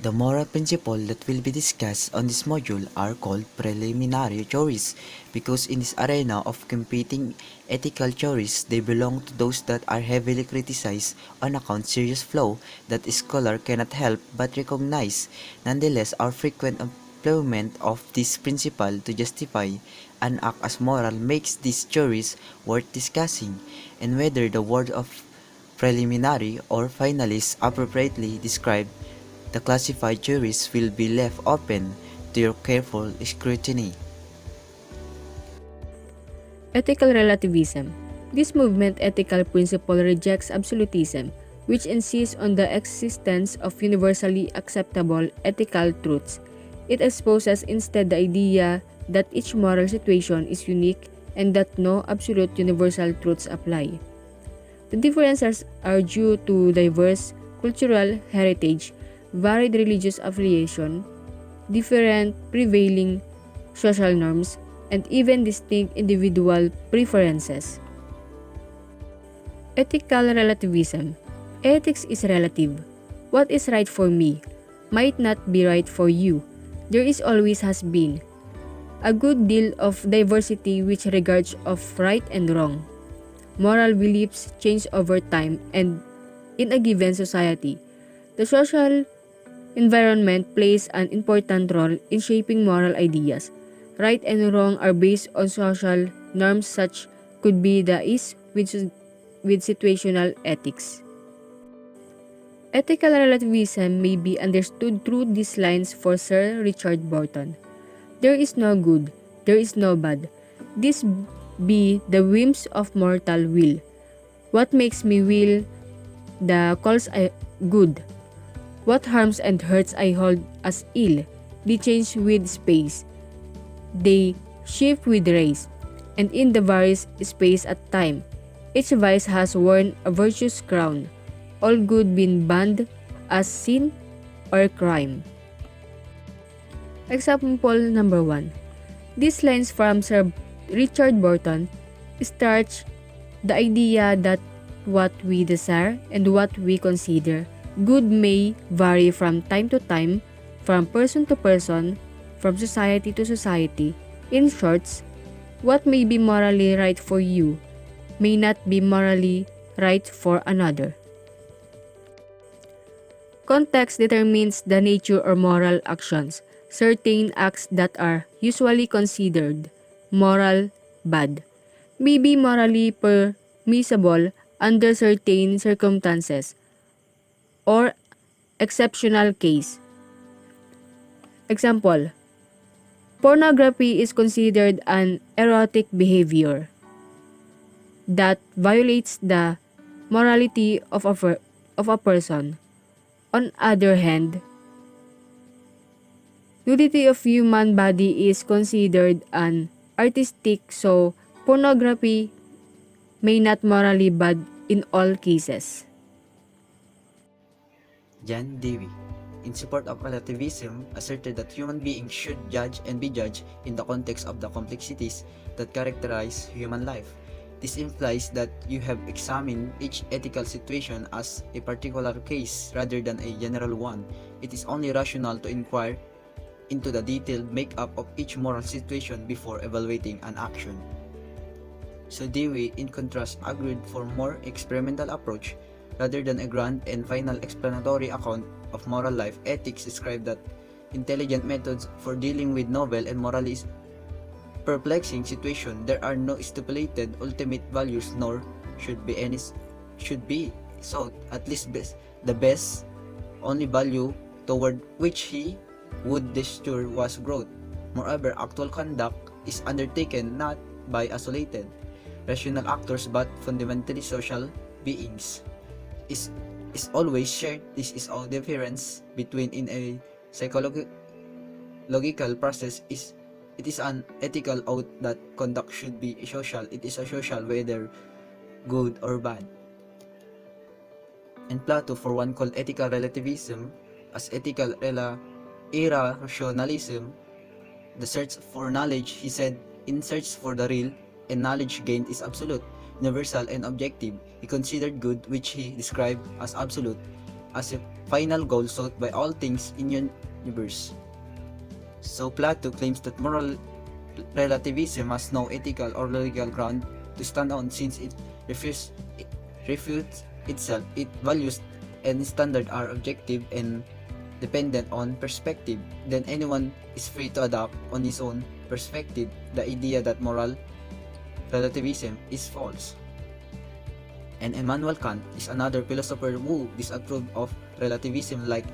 The moral principles that will be discussed on this module are called preliminary theories because in this arena of competing ethical theories, they belong to those that are heavily criticized on account serious flaw that scholar cannot help but recognize. Nonetheless, our frequent employment of this principle to justify an act as moral makes these theories worth discussing, and whether the word of preliminary or finalist appropriately describe the classified juries will be left open to your careful scrutiny. Ethical relativism. This movement ethical principle rejects absolutism, which insists on the existence of universally acceptable ethical truths. It exposes instead the idea that each moral situation is unique and that no absolute universal truths apply. The differences are due to diverse cultural heritage, varied religious affiliation, different prevailing social norms, and even distinct individual preferences. Ethical relativism. Ethics is relative. What is right for me might not be right for you. There is always has been a good deal of diversity which regards of right and wrong. Moral beliefs change over time and in a given society. The social environment plays an important role in shaping moral ideas. Right and wrong are based on social norms such could be the is with situational ethics. Ethical relativism may be understood through these lines for Sir Richard Burton. There is no good, there is no bad. This be the whims of mortal will. What makes me will the calls I good. What harms and hurts I hold as ill. They change with space. They shift with race, and in the various space at time. Each vice has worn a virtuous crown. All good been banned as sin or crime. Example number 1. These lines from Sir Richard Burton start the idea that what we desire and what we consider good may vary from time to time, from person to person, from society to society. In short, what may be morally right for you may not be morally right for another. Context determines the nature or moral actions. Certain acts that are usually considered moral bad may be morally permissible under certain circumstances or exceptional case. Example, pornography is considered an erotic behavior that violates the morality of a person. On other hand, nudity of human body is considered an artistic, so pornography may not morally bad in all cases. John Dewey, in support of relativism, asserted that human beings should judge and be judged in the context of the complexities that characterize human life. This implies that you have examined each ethical situation as a particular case rather than a general one. It is only rational to inquire into the detailed makeup of each moral situation before evaluating an action. So Dewey, in contrast, argued for more experimental approach rather than a grand and final explanatory account of moral life. Ethics describe that intelligent methods for dealing with novel and morally perplexing situation. There are no stipulated ultimate values, nor should be any sought, at least the best only value toward which he would gesture was growth. Moreover, actual conduct is undertaken not by isolated rational actors but fundamentally social beings. Is always shared. This is all difference between in a psychological process is it is an ethical oath that conduct should be social. It is a social whether good or bad. And Plato, for one, called ethical relativism as ethical irrationalism, the search for knowledge. He said, in search for the real, and knowledge gained is absolute, universal, and objective. He considered good, which he described as absolute, as a final goal sought by all things in universe. So Plato claims that moral relativism has no ethical or legal ground to stand on since it refutes itself. Its values and standards are objective and dependent on perspective. Then anyone is free to adopt on his own perspective the idea that moral relativism is false. And Immanuel Kant is another philosopher who disapproved of relativism. Like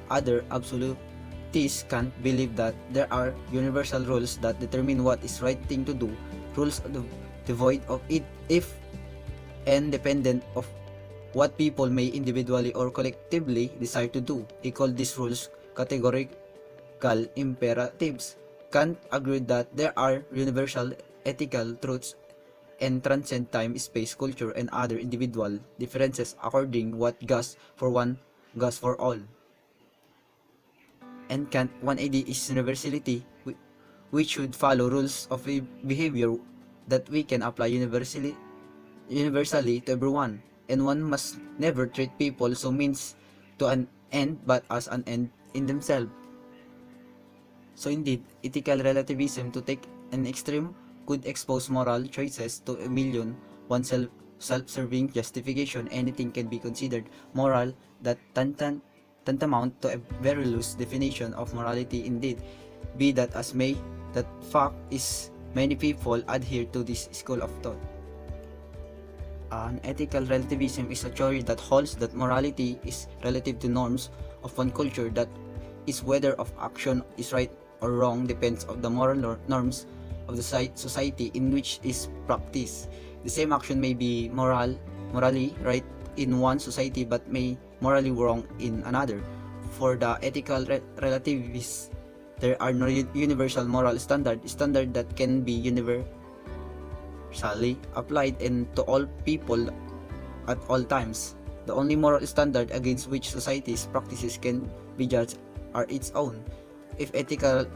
other absolutists, Kant believed that there are universal rules that determine what is right thing to do, rules devoid of it if and dependent of what people may individually or collectively desire to do. He called these rules categorical imperatives. Kant agreed that there are universal ethical truths and transcend time, space, culture, and other individual differences according what goes for one goes for all. And Kant, one idea is universality, which should follow rules of behavior that we can apply universally to everyone, and one must never treat people so means to an end but as an end in themselves. So indeed, ethical relativism, to take an extreme, could expose moral choices to a million one self-serving justification. Anything can be considered moral, that tantamount to a very loose definition of morality. Indeed, be that as may, that fact is many people adhere to this school of thought. An ethical relativism is a theory that holds that morality is relative to norms of one culture, that is whether of action is right or wrong depends on the moral norms of the society in which is practiced. The same action may be morally right in one society but may morally wrong in another. For the ethical relativists, there are no universal moral standard that can be universally applied and to all people at all times. The only moral standard against which society's practices can be judged are its own. If ethical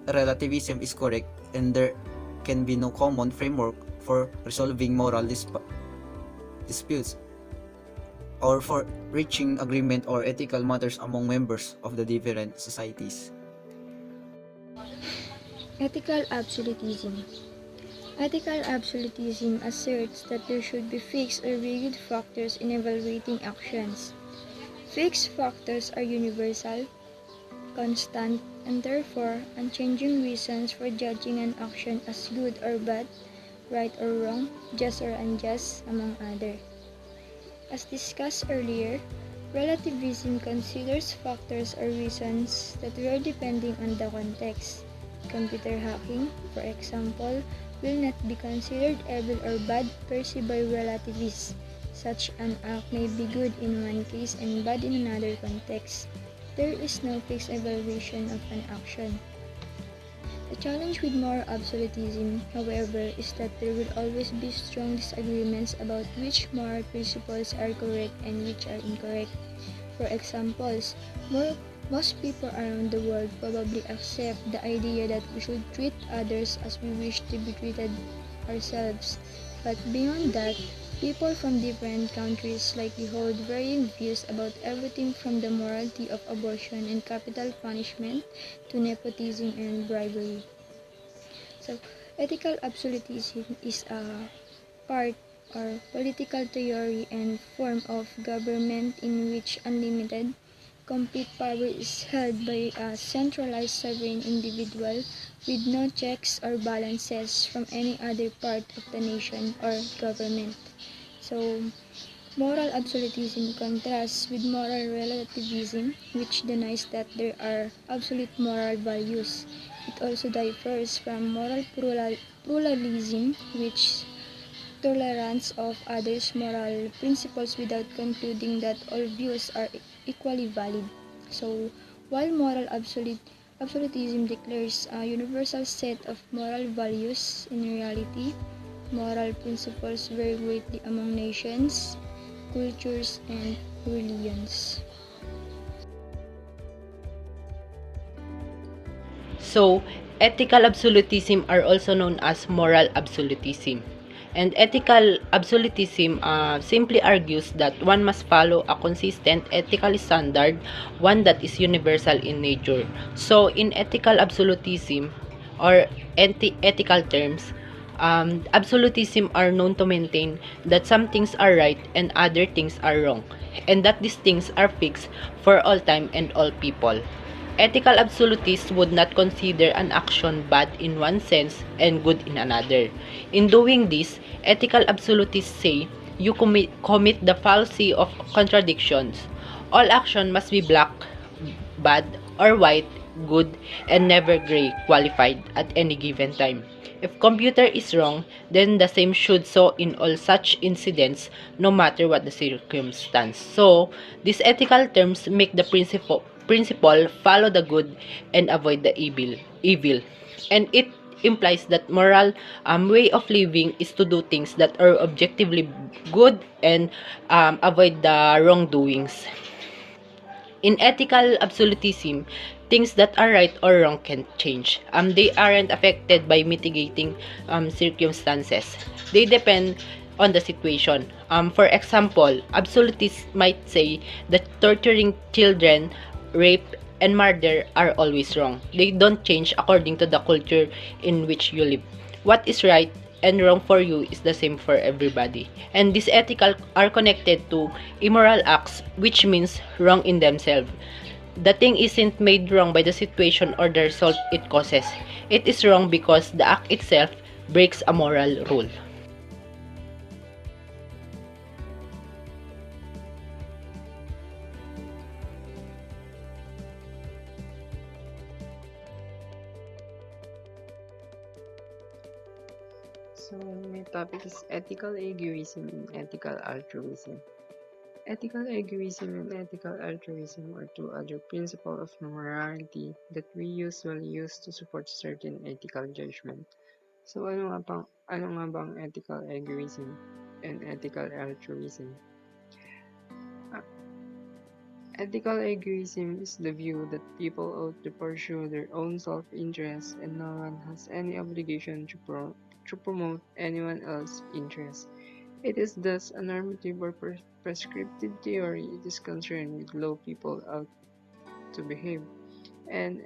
relativism is correct, and there can be no common framework for resolving moral disputes or for reaching agreement or ethical matters among members of the different societies. Ethical absolutism. Ethical absolutism asserts that there should be fixed or rigid factors in evaluating actions. Fixed factors are universal, constant, and therefore unchanging reasons for judging an action as good or bad, right or wrong, just or unjust, among others. As discussed earlier, relativism considers factors or reasons that were depending on the context. Computer hacking, for example, will not be considered evil or bad per se by relativists. Such an act may be good in one case and bad in another context. There is no fixed evaluation of an action. The challenge with moral absolutism, however, is that there will always be strong disagreements about which moral principles are correct and which are incorrect. For examples, most people around the world probably accept the idea that we should treat others as we wish to be treated ourselves. But beyond that, people from different countries likely hold varying views about everything from the morality of abortion and capital punishment to nepotism and bribery. So, ethical absolutism is a part or political theory and form of government in which unlimited, complete power is held by a centralized sovereign individual with no checks or balances from any other part of the nation or government. So, moral absolutism contrasts with moral relativism, which denies that there are absolute moral values. It also differs from moral pluralism, which tolerance of others' moral principles without concluding that all views are equally valid. So, while moral absolutism declares a universal set of moral values, in reality, moral principles vary greatly among nations, cultures, and religions. So, ethical absolutism are also known as moral absolutism. And ethical absolutism simply argues that one must follow a consistent ethical standard, one that is universal in nature. So, in ethical absolutism, or ethical terms, absolutism are known to maintain that some things are right and other things are wrong, and that these things are fixed for all time and all people. Ethical absolutists would not consider an action bad in one sense and good in another. In doing this, ethical absolutists say you commit the fallacy of contradictions. All action must be black, bad, or white, good, and never gray qualified at any given time. If computer is wrong, then the same should so in all such incidents, no matter what the circumstance. So, these ethical terms make the principle follow the good and avoid the evil. And it implies that moral way of living is to do things that are objectively good and avoid the wrongdoings. In ethical absolutism, things that are right or wrong can change. They aren't affected by mitigating circumstances. They depend on the situation. For example, absolutists might say that torturing children, rape, and murder are always wrong. They don't change according to the culture in which you live. What is right and wrong for you is the same for everybody. And these ethical are connected to immoral acts, which means wrong in themselves. The thing isn't made wrong by the situation or the result it causes. It is wrong because the act itself breaks a moral rule. So, my topic is ethical egoism and ethical altruism. Ethical egoism and ethical altruism are two other principles of morality that we usually use to support certain ethical judgment. So, ano nga bang ethical egoism and ethical altruism? Uh, Ethical egoism is the view that people ought to pursue their own self-interest and no one has any obligation to promote anyone else's interest. It is thus a normative or prescriptive theory. It is concerned with how people ought to behave, and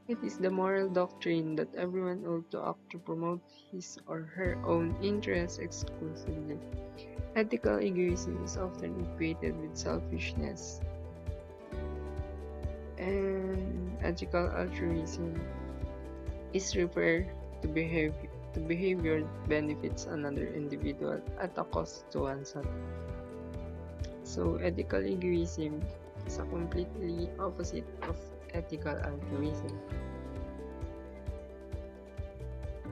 it is the moral doctrine that everyone ought to act to promote his or her own interests exclusively. Ethical egoism is often equated with selfishness, and ethical altruism is referred to behavior that benefits another individual at a cost to oneself. So, ethical egoism is a completely opposite of ethical altruism.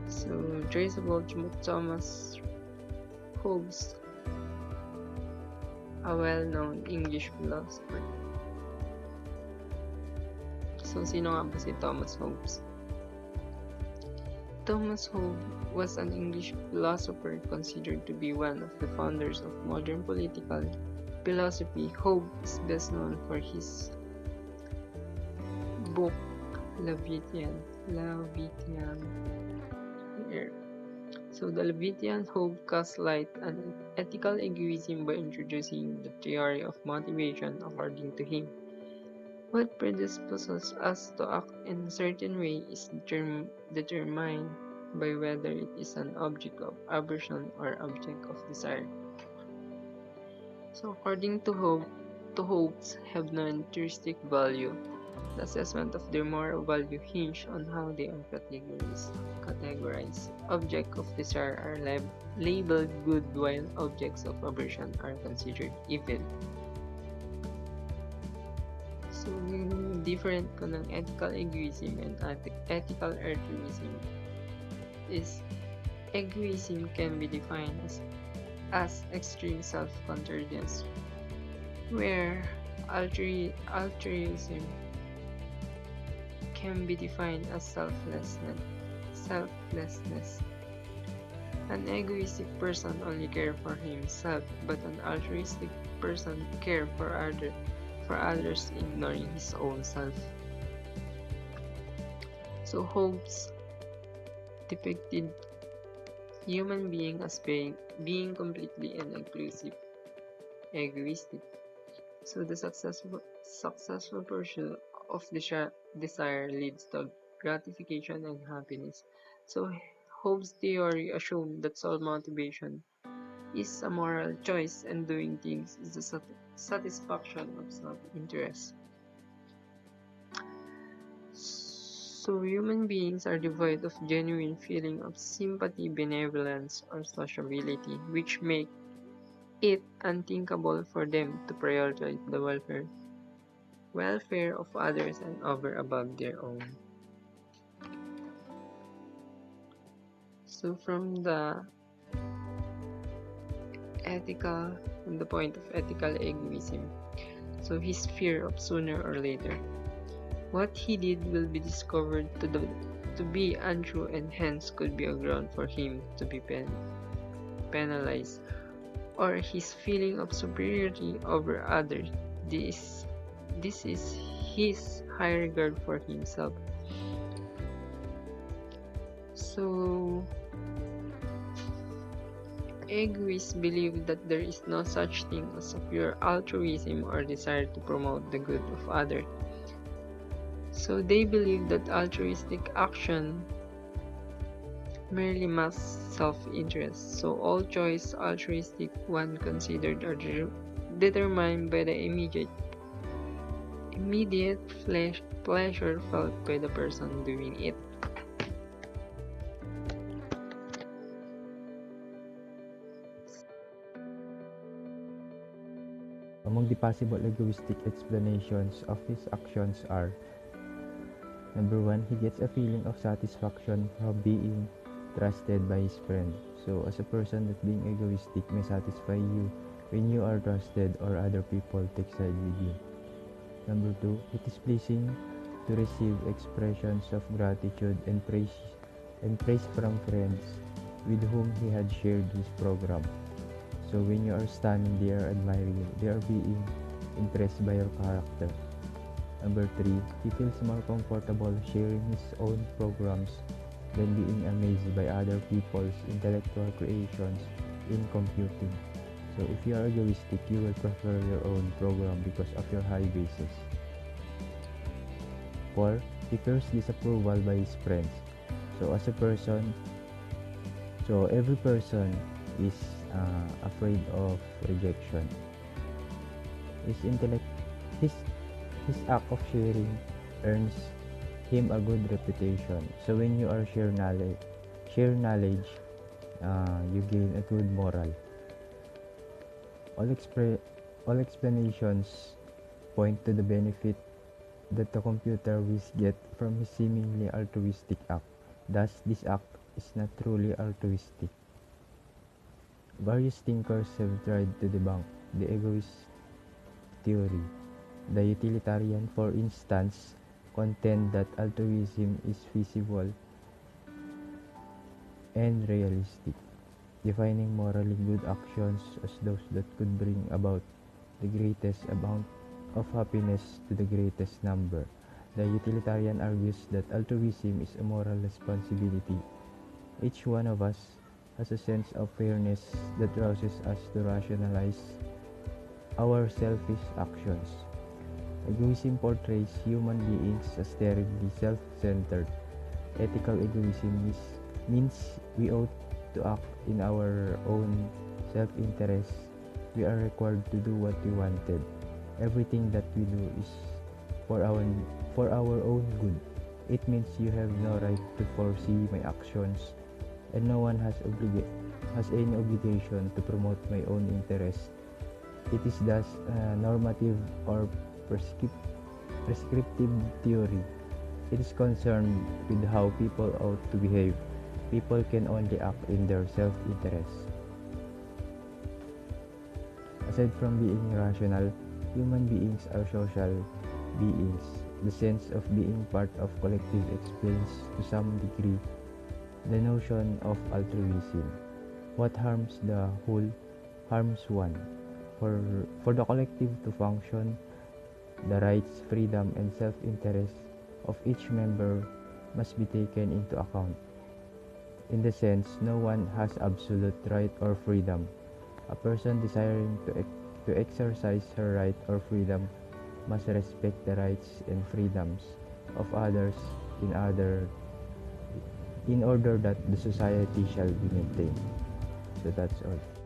So, traceable to Thomas Hobbes, a well-known English philosopher. So, sino nga ba si Thomas Hobbes? Thomas Hobbes was an English philosopher considered to be one of the founders of modern political philosophy. Hobbes is best known for his book Leviathan. So the Leviathan Hobbes casts light on ethical egoism by introducing the theory of motivation. According to him, what predisposes us to act in a certain way is determined by whether it is an object of aversion or object of desire. So according to Hobbes have no intrinsic value. The assessment of their moral value hinge on how they are categorized. Objects of desire are labeled good while objects of aversion are considered evil. So, yung different ko ng ethical egoism and ethical altruism is egoism can be defined as extreme self-centeredness, where altruism can be defined as selflessness. An egoistic person only cares for himself, but an altruistic person cares for others, ignoring his own self. So Hobbes depicted human being as being completely and inclusive, egoistic. So the successful pursuit of desire leads to gratification and happiness. So Hobbes' theory assumed that sole motivation is a moral choice and doing things is the satisfaction of self-interest. So human beings are devoid of genuine feeling of sympathy, benevolence, or sociability, which make it unthinkable for them to prioritize the welfare of others and over above their own. So from the point of ethical egoism, so his fear of sooner or later, what he did will be discovered to be untrue and hence could be a ground for him to be penalized, or his feeling of superiority over others. This is his high regard for himself. So egoists believe that there is no such thing as a pure altruism or desire to promote the good of others. So they believe that altruistic action merely masks self-interest. So all choice altruistic one considered are determined by the immediate pleasure felt by the person doing it. Among the possible egoistic explanations of his actions are: number one, he gets a feeling of satisfaction from being trusted by his friend. So as a person, that being egoistic may satisfy you when you are trusted or other people take side with you. Number two, it is pleasing to receive expressions of gratitude and praise from friends with whom he had shared his program. So when you are standing there admiring you, they are being impressed by your character. Number three, he feels more comfortable sharing his own programs than being amazed by other people's intellectual creations in computing. So if you are egoistic, you will prefer your own program because of your high basis. 4. He fears disapproval by his friends. So as a person, every person is afraid of rejection. His intellect, his act of sharing earns him a good reputation. So when you are share knowledge, you gain a good moral. All explanations point to the benefit that the computer will get from his seemingly altruistic act. Thus, this act is not truly altruistic. Various thinkers have tried to debunk the egoist theory. The utilitarian, for instance, contend that altruism is feasible and realistic, defining morally good actions as those that could bring about the greatest amount of happiness to the greatest number. The utilitarian argues that altruism is a moral responsibility. Each one of us has a sense of fairness that rouses us to rationalize our selfish actions. Egoism portrays human beings as terribly self-centered. Ethical egoism means we ought to act in our own self-interest. We are required to do what we wanted. Everything that we do is for our own good. It means you have no right to foresee my actions, and no one has any obligation to promote my own interest. It is thus a normative or prescriptive theory. It is concerned with how people ought to behave. People can only act in their self-interest. Aside from being rational, human beings are social beings. The sense of being part of collective explains to some degree the notion of altruism. What harms the whole harms one. For the collective to function, the rights, freedom, and self-interest of each member must be taken into account. In the sense, no one has absolute right or freedom. A person desiring to exercise her right or freedom must respect the rights and freedoms of others in order that the society shall be maintained. So that's all.